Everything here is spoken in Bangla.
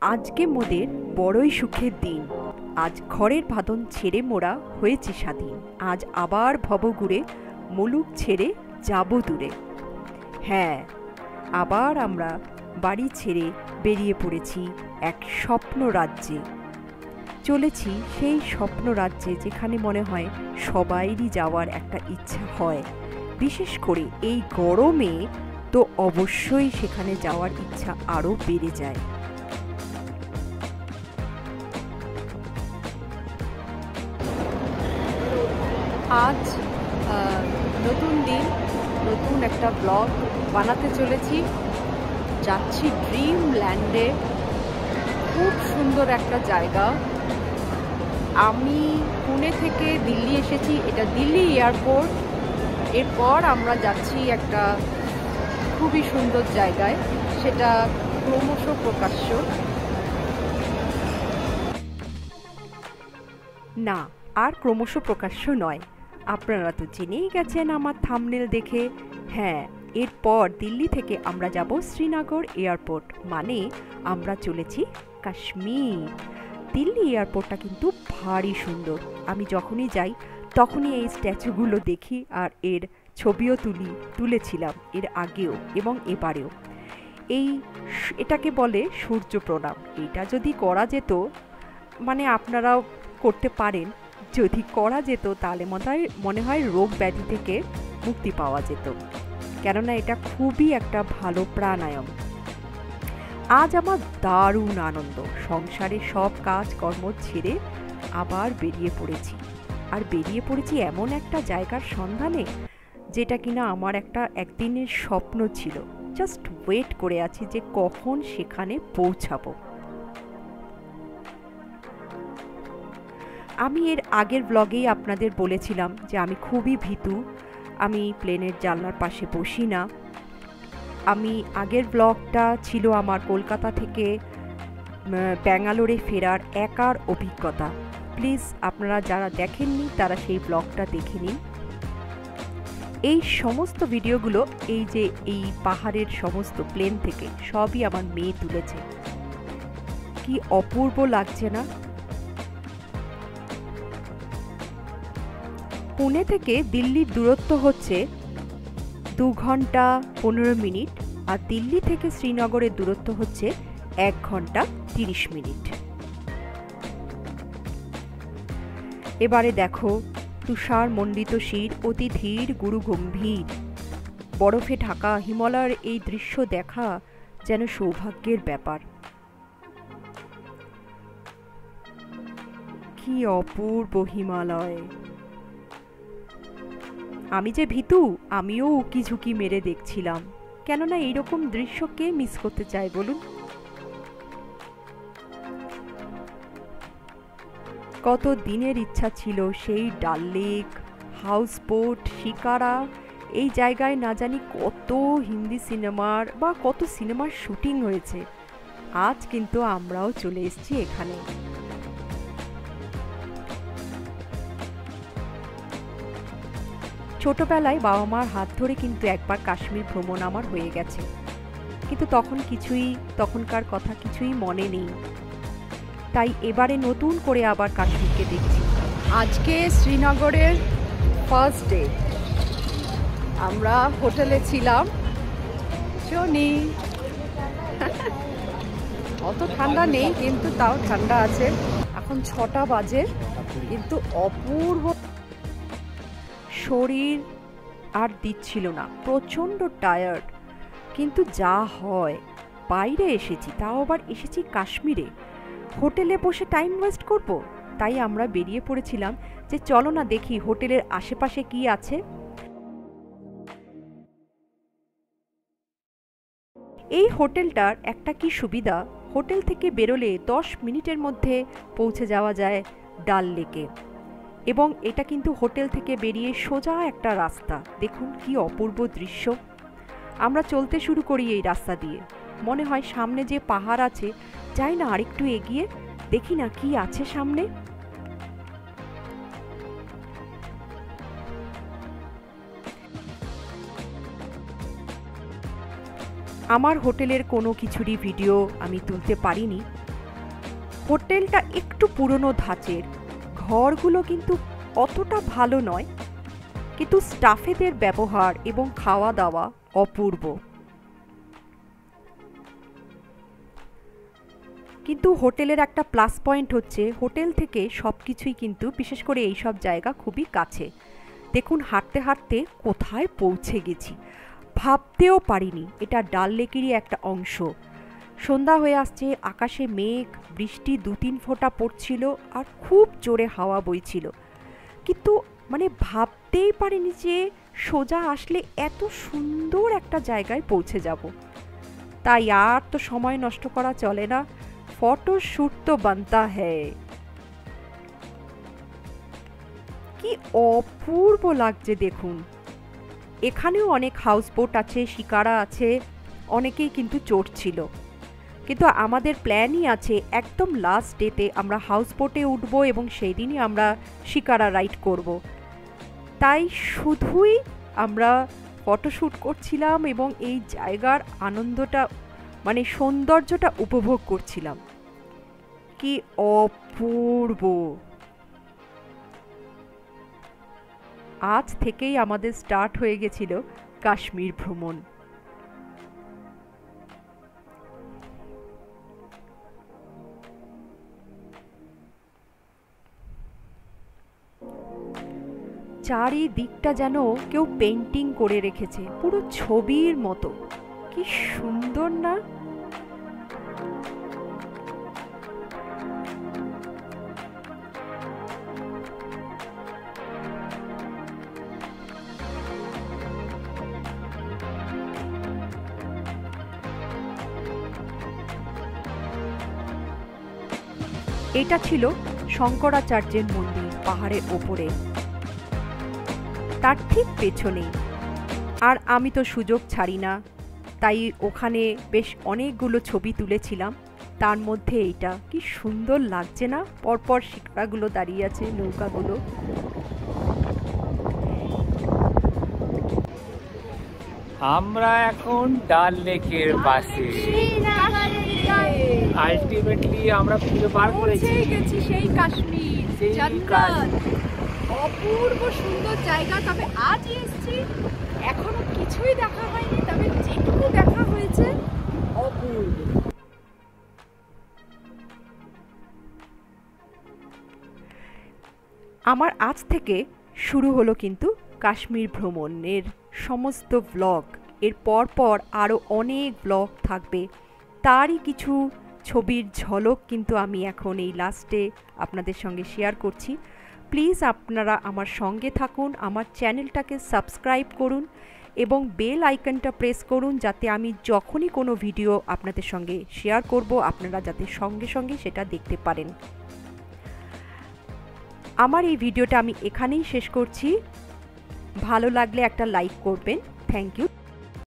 আজকে মোদের বড়ই সুখের দিন। আজ ঘরের বাঁধন ছেড়ে মোরা হয়েছি স্বাধীন। আজ আবার ভবঘুরে মুলুক ছেড়ে যাব দূরে। হ্যাঁ, আবার আমরা বাড়ি ছেড়ে বেরিয়ে পড়েছি এক স্বপ্ন রাজ্যে। চলেছি সেই স্বপ্ন রাজ্যে যেখানে মনে হয় সবাইরই যাওয়ার একটা ইচ্ছা হয়। বিশেষ করে এই গরমে তো অবশ্যই সেখানে যাওয়ার ইচ্ছা আরও বেড়ে যায়। আজ নতুন দিন, নতুন একটা ব্লগ বানাতে চলেছি। যাচ্ছি ড্রিমল্যান্ডে। খুব সুন্দর একটা জায়গা। আমি পুনে থেকে দিল্লি এসেছি, এটা দিল্লি এয়ারপোর্ট। এরপর আমরা যাচ্ছি একটা খুবই সুন্দর জায়গায়, সেটা ক্রমশ প্রকাশ্য না, আর ক্রমশ প্রকাশ্য নয়। আপনারা তো জেনেই গেছেন আমার থাম্বনেল দেখে। হ্যাঁ, এরপর দিল্লি থেকে আমরা যাব শ্রীনগর এয়ারপোর্ট, মানে আমরা চলেছি কাশ্মীর। দিল্লি এয়ারপোর্টটা কিন্তু ভারী সুন্দর। আমি যখনই যাই তখনই এই স্ট্যাচুগুলো দেখি, আর এর ছবিও তুলেছিলাম এর আগেও এবং এবারেও। এটাকে বলে সূর্য প্রণাম। এটা যদি করা যেত, মানে আপনারাও করতে পারেন, যদি করা যেত তাহলে মনে হয় রোগ ব্যাধি থেকে মুক্তি পাওয়া যেত, কেননা এটা খুবই একটা ভালো প্রাণায়াম। আজ আমার দারুণ আনন্দ। সংসারের সব কাজকর্ম ছেড়ে আবার বেরিয়ে পড়েছি, আর বেরিয়ে পড়েছি এমন একটা জায়গার সন্ধানে যেটা কিনা আমার একটা একদিনের স্বপ্ন ছিল। জাস্ট ওয়েট করে আছি যে কখন সেখানে পৌঁছাবো। আমি এর আগের ব্লগেই আপনাদের বলেছিলাম যে আমি খুবই ভীতু, আমি প্লেনের জানলার পাশে বসি না। আমি আগের ব্লগটা ছিল আমার কলকাতা থেকে ব্যাঙ্গালোরে ফেরার একার অভিজ্ঞতা। প্লিজ আপনারা যারা দেখেননি তারা সেই ব্লগটা দেখে নিন। এই সমস্ত ভিডিওগুলো এই পাহাড়ের সমস্ত প্লেন থেকে সবই আমার মেয়ে তুলেছে। কি অপূর্ব লাগছে না? পুনে থেকে দিল্লির দূরত্ব হচ্ছে 2 ঘন্টা 15 মিনিট, আর দিল্লি থেকে শ্রীনগরের দূরত্ব হচ্ছে 1 ঘন্টা 30 মিনিট। এবারে দেখো তুষার মণ্ডিত শির, অতি ধীর গুরু গম্ভীর। বরফে ঢাকা হিমালয়ের এই দৃশ্য দেখা যেন সৌভাগ্যের ব্যাপার। কি অপূর্ব হিমালয়! আমি যে ভীতু, আমিও উকি ঝুঁকি মেরে দেখছিলাম, কেননা এইরকম দৃশ্য কে মিস করতে চায় বলুন? কত দিনের ইচ্ছা ছিল সেই ডাল লেক, হাউস বোট, শিকারা, এই জায়গায় না জানি কত হিন্দি সিনেমার বা কত সিনেমার শুটিং হয়েছে। আজ কিন্তু আমরাও চলে এসেছি এখানে। ছোটবেলায় বাবা মার হাত ধরে কিন্তু একবার কাশ্মীর ভ্রমণ আমার হয়ে গেছে, কিন্তু তখনকার কথা কিছুই মনে নেই। তাই এবারে নতুন করে আবার কাশ্মীরকে দেখছি। আজকে শ্রীনগরের ফার্স্ট ডে। আমরা হোটেলে ছিলাম। অত ঠান্ডা নেই, কিন্তু তাও ঠান্ডা আছে। এখন 6টা বাজে, কিন্তু অপূর্ব। শরীর আর দিচ্ছিল না, প্রচণ্ড টায়ার্ড। কিন্তু যা হয়, বাইরে এসেছি, তাও আবার এসেছি কাশ্মীরে, হোটেলে বসে টাইম ওয়েস্ট করব? তাই আমরা বেরিয়ে পড়েছিলাম যে চলো না দেখি হোটেলের আশেপাশে কি আছে। এই হোটেলটার একটা কি সুবিধা, হোটেল থেকে বেরোলে 10 মিনিটের মধ্যে পৌঁছে যাওয়া যায় ডাল লেকে। এবং এটা কিন্তু হোটেল থেকে বেরিয়ে সোজা একটা রাস্তা। দেখুন কি অপূর্ব দৃশ্য। আমরা চলতে শুরু করি এই রাস্তা দিয়ে। মনে হয় সামনে যে পাহাড় আছে, যাই না আরেকটু এগিয়ে দেখি না কি আছে সামনে। আমার হোটেলের কোনো কিছুরই ভিডিও আমি তুলতে পারিনি, হোটেলটা একটু পুরনো ধাঁচের, ঘরগুলো কিন্তু অতটা ভালো নয়, কিন্তু স্টাফেদের ব্যবহার এবং খাওয়া দাওয়া অপূর্ব। কিন্তু হোটেলের একটা প্লাস পয়েন্ট হচ্ছে হোটেল থেকে সব কিছুই কিন্তু, বিশেষ করে এই সব জায়গা খুবই কাছে। দেখুন হাঁটতে হাঁটতে কোথায় পৌঁছে গেছি, ভাবতেও পারিনি এটা ডাল লেকেরই একটা অংশ। সন্ধ্যা হয়ে আসছে, আকাশে মেঘ, বৃষ্টি 2-3 ফোঁটা পড়ছিল আর খুব জোরে হাওয়া বইছিল। কিন্তু মানে ভাবতেই পারিনি যে সোজা আসলে এত সুন্দর একটা জায়গায় পৌঁছে যাব। তাই আর তো সময় নষ্ট করা চলে না, ফটো শ্যুট তো বানতা হ্যায়। কি অপূর্ব লাগছে দেখুন। এখানেও অনেক হাউসবোট আছে, শিকারা আছে, অনেকেই কিন্তু চড়ছিল। কিন্তু আমাদের প্ল্যানই আছে একদম লাস্ট ডেতে আমরা হাউসবোটে উঠবো এবং সেই দিনই আমরা শিকারা রাইড করব। তাই শুধুই আমরা ফটোশ্যুট করছিলাম এবং এই জায়গার আনন্দটা মানে সৌন্দর্যটা উপভোগ করছিলাম। কি অপূর্ব। আজ থেকেই আমাদের স্টার্ট হয়ে গেছিল কাশ্মীর ভ্রমণ। চারিদিকটা যেন কেউ পেন্টিং করে রেখেছে, পুরো ছবির মতো। কি সুন্দর না? এটা ছিল শঙ্করাচার্যের মন্দির পাহাড়ের ওপরে, তার ঠিক পেছনেই। আর আমি তো সুযোগ ছাড়ি না, তাই ওখানে বেশ অনেকগুলো ছবি তুলেছিলাম। তার মধ্যে এইটা কি সুন্দর লাগছে না, পরপর শিকারাগুলো দাঁড়িয়ে আছে, নৌকাগুলো। আমরা এখন ডাল লেকের পাশে, আলটিমেটলি আমরা খুঁজে বার করেছি গেছি সেই কাশ্মীর, জান্নাত। অপূর্ব সুন্দর জায়গা। তবে আজ এসেছি, এখনো কিছুই দেখা হয়নি, তবে যেটুকু দেখা হয়েছে অপূর্ব। আমার আজ থেকে শুরু হলো কিন্তু কাশ্মীর ভ্রমণের সমস্ত ব্লগ। এর পর আরও অনেক ব্লগ থাকবে, তারই কিছু ছবির ঝলক কিন্তু আমি এখন এই লাস্টে আপনাদের সঙ্গে শেয়ার করছি। প্লিজ আপনারা আমার সঙ্গে থাকুন, আমার চ্যানেলটাকে সাবস্ক্রাইব করুন এবং বেল আইকনটা প্রেস করুন, যাতে আমি যখনই কোনো ভিডিও আপনাদের সঙ্গে শেয়ার করব আপনারা যাতে সঙ্গে সঙ্গে সেটা দেখতে পারেন। আমার এই ভিডিওটা আমি এখানেই শেষ করছি। ভালো লাগলে একটা লাইক করবেন। Thank you.